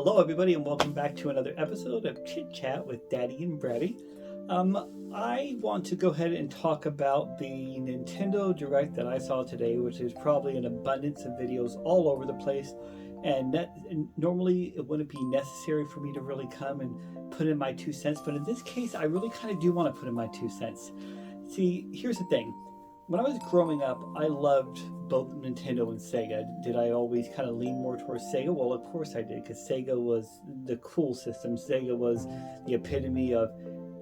Hello, everybody, and welcome back to another episode of Chit Chat with Daddy and Braddy. I want to go ahead and talk about the Nintendo Direct that I saw today, which is probably an abundance of videos all over the place. And normally it wouldn't be necessary for me to really come and put in my 2 cents, but in this case, I really kind of do want to put in my 2 cents. See, here's the thing. When I was growing up, I loved both Nintendo and Sega. Did I always kind of lean more towards Sega? Well, of course I did, because Sega was the cool system. Sega was the epitome of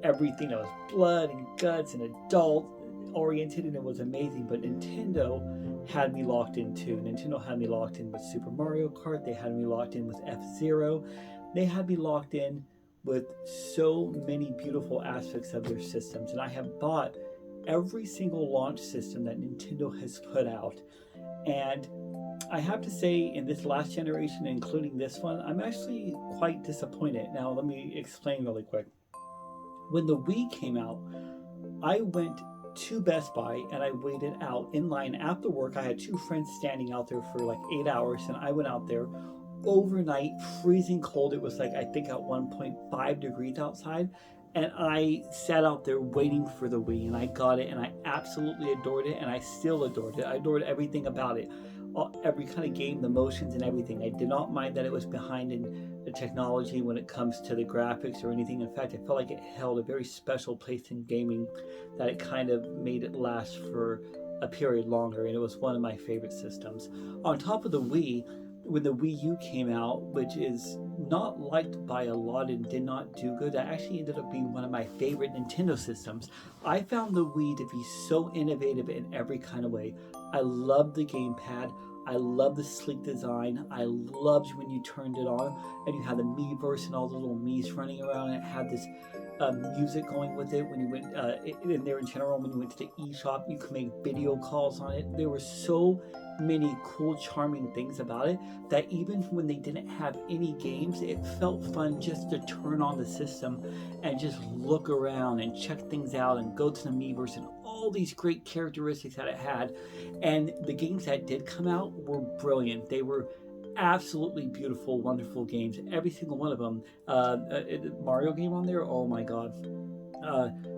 everything that was blood and guts and adult oriented, and it was amazing. But Nintendo had me locked in too. Nintendo had me locked in with Super Mario Kart. They had me locked in with F-Zero. They had me locked in with so many beautiful aspects of their systems. And I have bought every single launch system that Nintendo has put out. And I have to say, in this last generation, including this one, I'm actually quite disappointed. Now, let me explain really quick. When the Wii came out, I went to Best Buy and I waited out in line after work. I had two friends standing out there for like 8 hours, and I went out there overnight, freezing cold. It was like, I think, at 1.5 degrees outside. And I sat out there waiting for the Wii, and I got it, and I absolutely adored it, and I still adored it. I adored everything about it. Every kind of game, the motions and everything. I did not mind that it was behind in the technology when it comes to the graphics or anything. In fact, I felt like it held a very special place in gaming, that it kind of made it last for a period longer, and it was one of my favorite systems. On top of the Wii, when the Wii U came out, which is not liked by a lot and did not do good, that actually ended up being one of my favorite Nintendo systems. I found the Wii to be so innovative in every kind of way. I loved the gamepad. I loved the sleek design. I loved when you turned it on and you had the Miiverse and all the little Miis running around, and it had this music going with it. When you went in there in general, when you went to the eShop, you could make video calls on it. There were so many cool, charming things about it that even when they didn't have any games, it felt fun just to turn on the system and just look around and check things out and go to the Miiverse and all these great characteristics that it had. And the games that did come out were brilliant. They were absolutely beautiful, wonderful games. Every single one of them. Mario game on there, oh my god.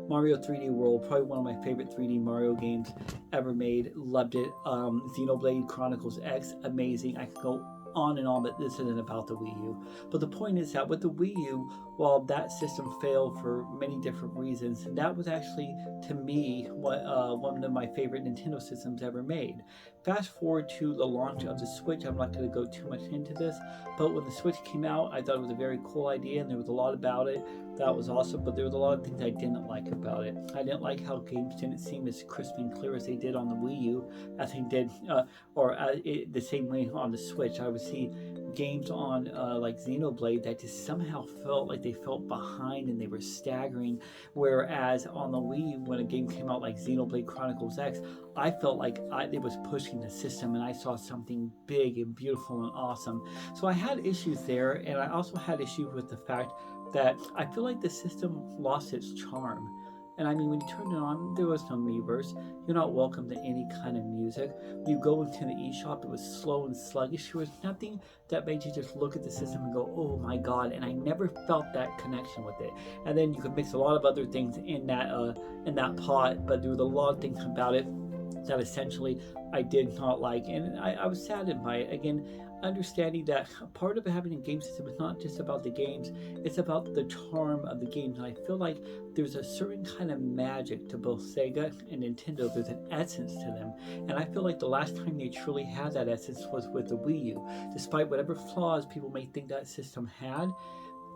Mario 3D World, probably one of my favorite 3D Mario games ever made. Loved it. Xenoblade Chronicles X, amazing. I could go on and on, but this isn't about the Wii U. But the point is that with the Wii U, while that system failed for many different reasons, that was actually, to me, one of my favorite Nintendo systems ever made. Fast forward to the launch of the Switch. I'm not going to go too much into this, but when the Switch came out, I thought it was a very cool idea, and there was a lot about it that was awesome, but there was a lot of things I didn't like about it. I didn't like how games didn't seem as crisp and clear as they did on the Wii U, as they did, the same way on the Switch. I would see games on like Xenoblade that just somehow felt like they felt behind and they were staggering, whereas on the Wii, when a game came out like Xenoblade Chronicles X, I felt like it was pushing the system, and I saw something big and beautiful and awesome. So I had issues there, and I also had issues with the fact that I feel like the system lost its charm. And I mean, when you turned it on, there was no Miiverse. You're not welcome to any kind of music. You go into the eShop, it was slow and sluggish. There was nothing that made you just look at the system and go, oh my god. And I never felt that connection with it. And then you could mix a lot of other things in that pot, but there was a lot of things about it that essentially I did not like. And I was saddened by it. Again, understanding that part of having a game system is not just about the games, it's about the charm of the games. And I feel like there's a certain kind of magic to both Sega and Nintendo. There's an essence to them, and I feel like the last time they truly had that essence was with the Wii U. Despite whatever flaws people may think that system had,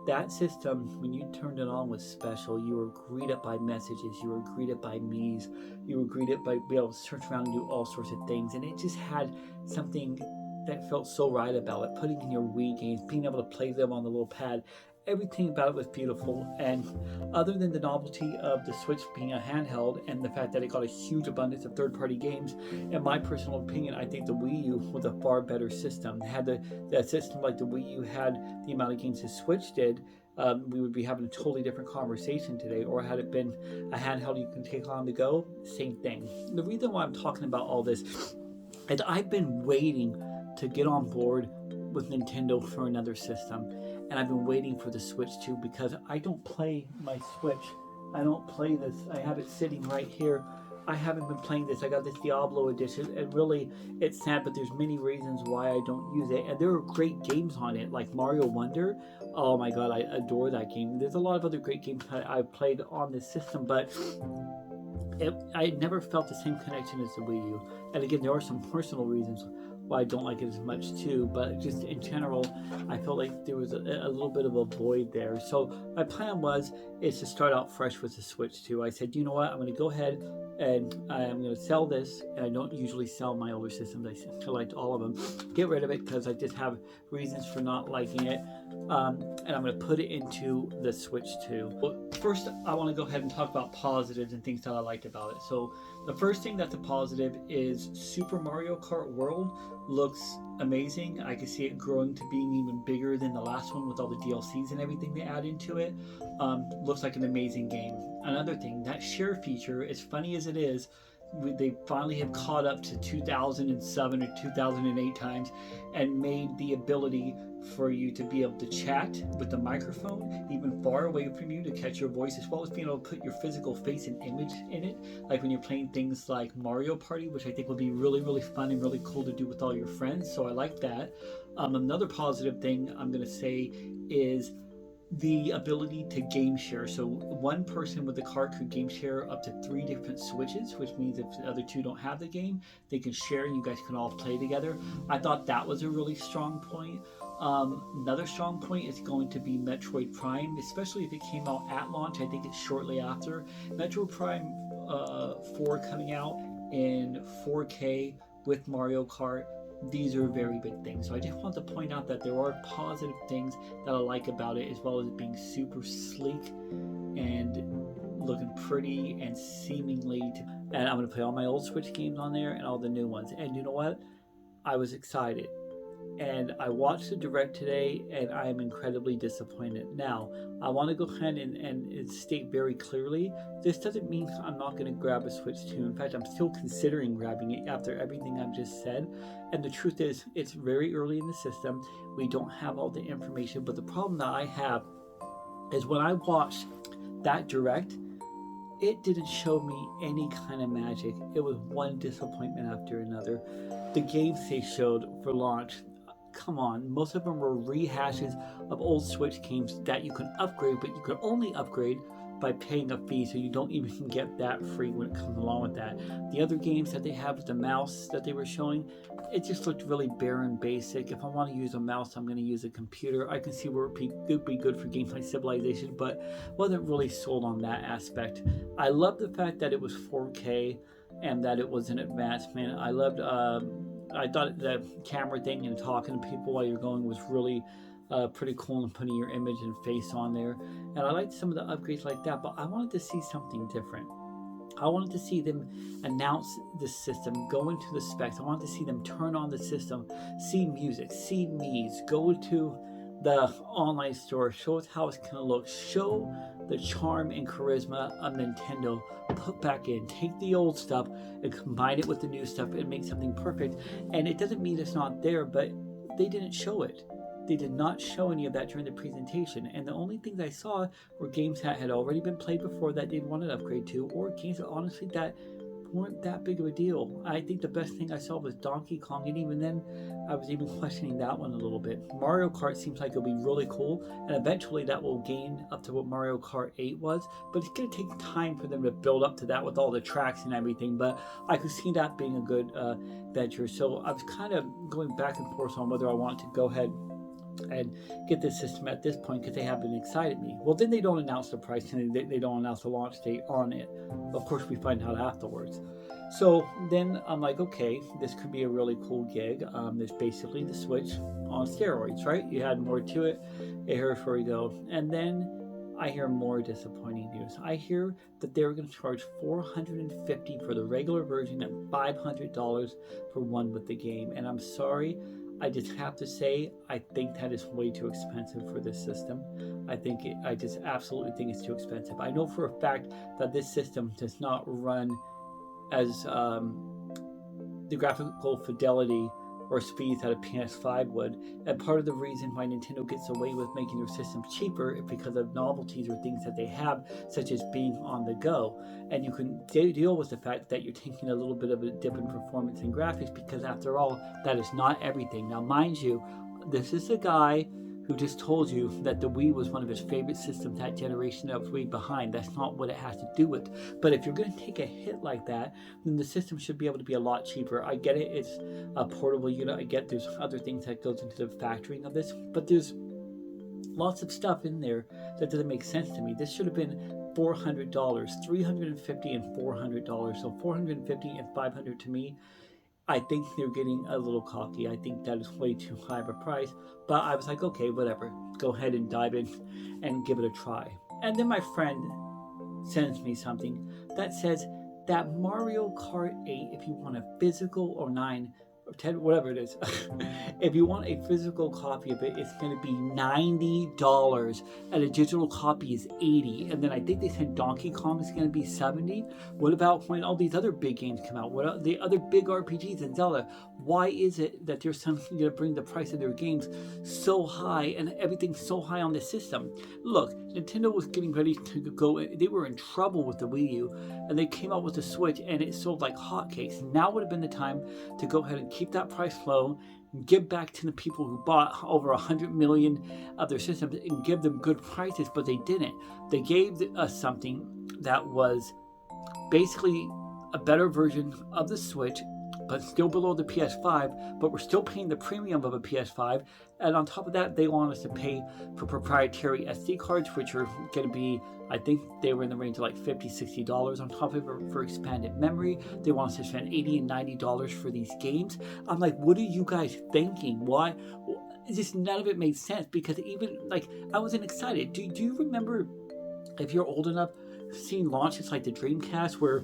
that system, when you turned it on, was special. You were greeted by messages, you were greeted by Miis, you were greeted by being able to search around and do all sorts of things, and it just had something that felt so right about it. Putting in your Wii games, being able to play them on the little pad, everything about it was beautiful. And other than the novelty of the Switch being a handheld and the fact that it got a huge abundance of third-party games, in my personal opinion, I think the Wii U was a far better system. Had the system like the Wii U had the amount of games the Switch did, we would be having a totally different conversation today. Or had it been a handheld you can take on the go, same thing. The reason why I'm talking about all this is I've been waiting to get on board with Nintendo for another system. and I've been waiting for the Switch 2 because I don't play my Switch. I don't play this. I have it sitting right here. I haven't been playing this. I got this Diablo edition, and really, it's sad, but there's many reasons why I don't use it. And there are great games on it, like Mario Wonder. Oh my god, I adore that game. There's a lot of other great games I've played on this system, but I never felt the same connection as the Wii U. And again, there are some personal reasons why I don't like it as much too, but just in general, I felt like there was a little bit of a void there. So my plan is to start out fresh with the Switch 2. I said, you know what, I'm going to go ahead and I'm going to sell this, and I don't usually sell my older systems. I liked all of them. Get rid of it because I just have reasons for not liking it. And I'm going to put it into the Switch 2. Well, first, I want to go ahead and talk about positives and things that I liked about it. So the first thing that's a positive is Super Mario Kart World looks amazing. I can see it growing to being even bigger than the last one with all the DLCs and everything they add into it. Looks like an amazing game. Another thing, that share feature, as funny as it is, they finally have caught up to 2007 or 2008 times and made the ability for you to be able to chat with the microphone even far away from you to catch your voice, as well as being able to put your physical face and image in it, like when you're playing things like Mario Party, which I think would be really, really fun and really cool to do with all your friends. So I like that. Another positive thing I'm going to say is the ability to game share. So one person with the cart could game share up to 3 different switches, which means if the other 2 don't have the game, they can share and you guys can all play together. I thought that was a really strong point. Another strong point is going to be Metroid Prime, especially if it came out at launch. I think it's shortly after. Metroid Prime 4 coming out in 4K with Mario Kart. These are very big things. So I just want to point out that there are positive things that I like about it, as well as it being super sleek and looking pretty and seemingly and I'm going to play all my old Switch games on there and all the new ones. And you know what? I was excited. And I watched the Direct today, and I am incredibly disappointed. Now, I want to go ahead and state very clearly, this doesn't mean I'm not going to grab a Switch 2. In fact, I'm still considering grabbing it after everything I've just said. And the truth is, it's very early in the system. We don't have all the information. But the problem that I have is when I watched that Direct, it didn't show me any kind of magic. It was one disappointment after another. The games they showed for launch, come on, most of them were rehashes of old Switch games that you can upgrade, but you can only upgrade by paying a fee, so you don't even get that free when it comes along with that. The other games that they have with the mouse that they were showing, it just looked really barren, basic. If I want to use a mouse, I'm going to use a computer. I can see where it would be good for games like Civilization, but wasn't really sold on that aspect. I love the fact that it was 4K and that it was an advancement. I thought the camera thing and talking to people while you're going was really pretty cool, and putting your image and face on there. And I liked some of the upgrades like that, but I wanted to see something different. I wanted to see them announce the system, go into the specs. I wanted to see them turn on the system, see music, see Mii's, go to the online store, show us how it's going to look, show the charm and charisma of Nintendo, put back in, take the old stuff and combine it with the new stuff and make something perfect. And it doesn't mean it's not there, but they didn't show it. They did not show any of that during the presentation, and the only things I saw were games that had already been played before that didn't want an upgrade to, or games that honestly that weren't that big of a deal. I think the best thing I saw was Donkey Kong, and even then I was even questioning that one a little bit. Mario Kart seems like it'll be really cool, and eventually that will gain up to what Mario Kart 8 was, but it's going to take time for them to build up to that with all the tracks and everything, but I could see that being a good venture. So I was kind of going back and forth on whether I want to go ahead and get this system at this point, because they haven't excited me. Well, then they don't announce the price and they don't announce the launch date on it. Of course, we find out afterwards. So then I'm like, okay, this could be a really cool gig. There's basically the Switch on steroids, right? You had more to it. Here's where we go. And then I hear more disappointing news. I hear that they were going to charge $450 for the regular version and $500 for one with the game. And I'm sorry, I just have to say, I think that is way too expensive for this system. I just absolutely think it's too expensive. I know for a fact that this system does not run as the graphical fidelity or speeds that a PS5 would. And part of the reason why Nintendo gets away with making their systems cheaper is because of novelties or things that they have, such as being on the go. And you can deal with the fact that you're taking a little bit of a dip in performance and graphics, because after all, that is not everything. Now, mind you, this is the guy who just told you that the Wii was one of his favorite systems that generation, that was way behind. That's not what it has to do with. But if you're going to take a hit like that, then the system should be able to be a lot cheaper. I get it, it's a portable unit. I get there's other things that goes into the factoring of this, but there's lots of stuff in there that doesn't make sense to me. This should have been $400, $350 and $400. So $450 and $500 to me, I think they're getting a little cocky. I think that is way too high of a price. But I was like, okay, whatever. Go ahead and dive in and give it a try. And then my friend sends me something that says that Mario Kart 8, if you want a physical, or 9, or 10, whatever it is, if you want a physical copy of it, it's going to be $90, and a digital copy is $80. And then I think they said Donkey Kong is going to be $70. What about when all these other big games come out? What are the other big RPGs and Zelda? Why is it that they're suddenly going to bring the price of their games so high, and everything's so high on the system? Look, Nintendo was getting ready to go. They were in trouble with the Wii U, and they came out with the Switch, and it sold like hotcakes. Now would have been the time to go ahead and keep that price low, and give back to the people who bought over 100 million of their systems, and give them good prices. But they didn't. They gave us something that was basically a better version of the Switch, but still below the PS5, but we're still paying the premium of a PS5. And on top of that, they want us to pay for proprietary SD cards, which are going to be, I think they were in the range of like $50, $60 on top of it for expanded memory. They want us to spend $80 and $90 for these games. I'm like, what are you guys thinking? Why? Just none of it made sense, because even like, I wasn't excited. Do you remember, if you're old enough, seeing launches like the Dreamcast, where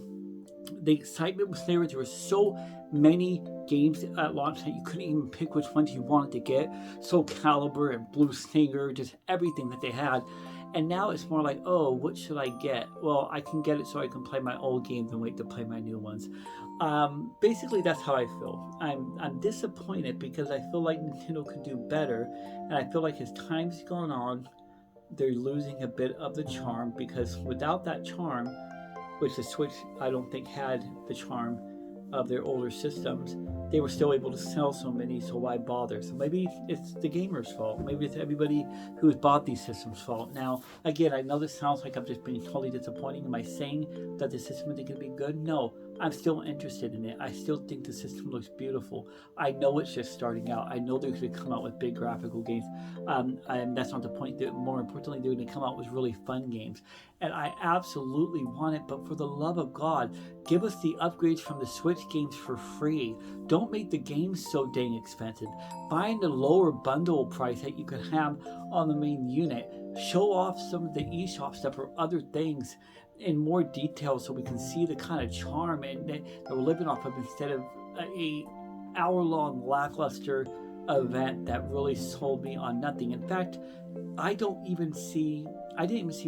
the excitement was there? There were so many games at launch that you couldn't even pick which ones you wanted to get. Soul Calibur and Blue Stinger, just everything that they had. And now it's more like, oh, what should I get? Well, I can get it so I can play my old games and wait to play my new ones. Basically, that's how I feel. I'm disappointed, because I feel like Nintendo could do better, and I feel like as time's gone on, they're losing a bit of the charm, because without that charm, which the Switch I don't think had the charm of their older systems, they were still able to sell so many, so why bother? So maybe it's the gamers' fault. Maybe it's everybody who's bought these systems' fault. Now, again, I know this sounds like I'm just being totally disappointing. Am I saying that the system isn't going to be good? No, I'm still interested in it. I still think the system looks beautiful. I know it's just starting out. I know they're going to come out with big graphical games, and that's not the point. More importantly, they're going to come out with really fun games. And I absolutely want it, but for the love of God, give us the upgrades from the Switch games for free. Don't make the games so dang expensive. Find a lower bundle price that you can have on the main unit. Show off some of the eShop stuff or other things in more detail, so we can see the kind of charm that we're living off of, instead of a hour-long lackluster event that really sold me on nothing. In fact, I didn't even see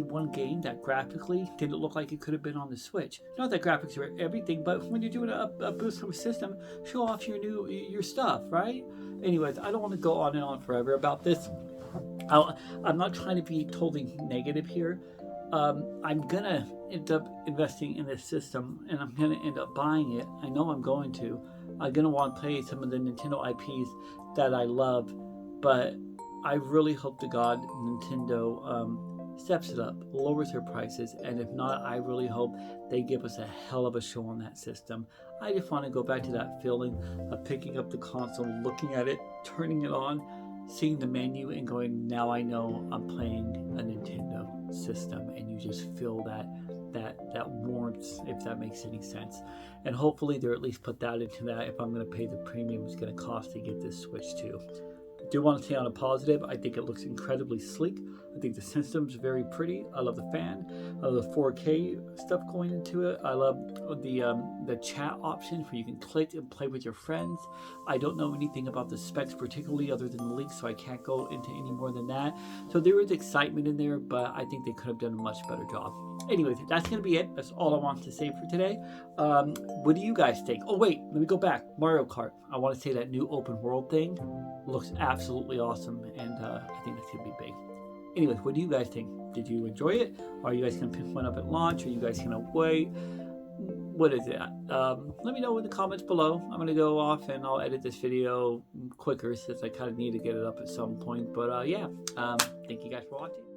one game that graphically didn't look like it could have been on the Switch. Not that graphics are everything, but when you're doing a boost from a system, show off your stuff, right? Anyways, I don't want to go on and on forever about this. I'm not trying to be totally negative here. I'm gonna end up investing in this system, and I'm gonna end up buying it. I know I'm going to. I'm gonna want to play some of the Nintendo IPs that I love, but I really hope to God Nintendo steps it up, lowers their prices, and if not, I really hope they give us a hell of a show on that system. I just want to go back to that feeling of picking up the console, looking at it, turning it on, seeing the menu, and going, now I know I'm playing a Nintendo system. And you just feel that warmth, if that makes any sense. And hopefully they'll at least put that into that. If I'm going to pay the premium it's going to cost to get this Switch too. do want to stay on a positive. I think it looks incredibly sleek. I think the system's very pretty. I love the fan. I love the 4K stuff going into it. I love the chat options where you can click and play with your friends. I don't know anything about the specs particularly other than the leaks, so I can't go into any more than that. So there is excitement in there, but I think they could have done a much better job. Anyways, that's going to be it. That's all I want to say for today. What do you guys think? Oh, wait, let me go back. Mario Kart. I want to say that new open world thing looks absolutely awesome, and I think that's going to be big. Anyways, what do you guys think? Did you enjoy it? Are you guys going to pick one up at launch? Are you guys going to wait? What is it? Let me know in the comments below. I'm going to go off and I'll edit this video quicker since I kind of need to get it up at some point. But yeah, thank you guys for watching.